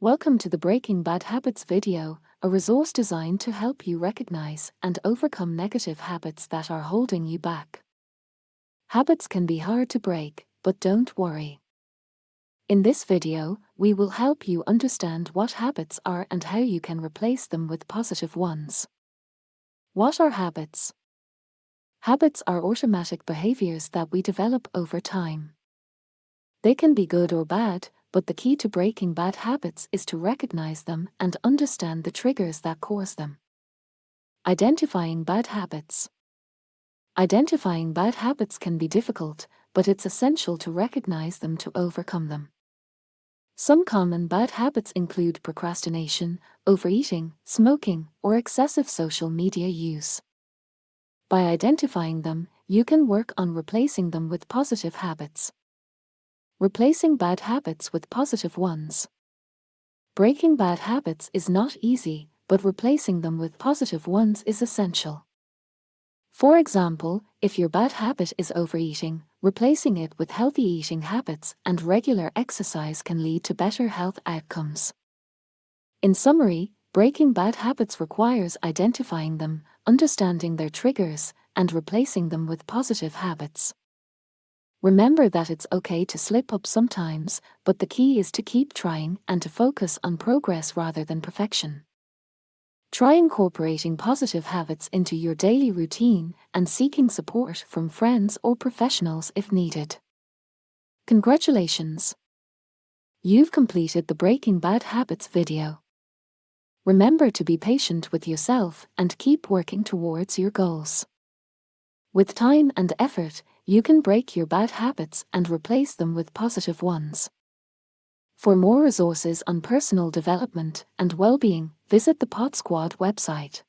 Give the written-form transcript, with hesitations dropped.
Welcome to the Breaking Bad Habits video, a resource designed to help you recognize and overcome negative habits that are holding you back. Habits can be hard to break, but don't worry. In this video, we will help you understand what habits are and how you can replace them with positive ones. What are habits? Habits are automatic behaviors that we develop over time. They can be good or bad, but the key to breaking bad habits is to recognize them and understand the triggers that cause them. Identifying bad habits. Identifying bad habits can be difficult, but it's essential to recognize them to overcome them. Some common bad habits include procrastination, overeating, smoking, or excessive social media use. By identifying them, you can work on replacing them with positive habits. Replacing bad habits with positive ones. Breaking bad habits is not easy, but replacing them with positive ones is essential. For example, if your bad habit is overeating, replacing it with healthy eating habits and regular exercise can lead to better health outcomes. In summary, breaking bad habits requires identifying them, understanding their triggers, and replacing them with positive habits. Remember that it's okay to slip up sometimes, but the key is to keep trying and to focus on progress rather than perfection. Try incorporating positive habits into your daily routine and seeking support from friends or professionals if needed. Congratulations! You've completed the Breaking Bad Habits video. Remember to be patient with yourself and keep working towards your goals. With time and effort, you can break your bad habits and replace them with positive ones. For more resources on personal development and well-being, visit the PODSQUAD website.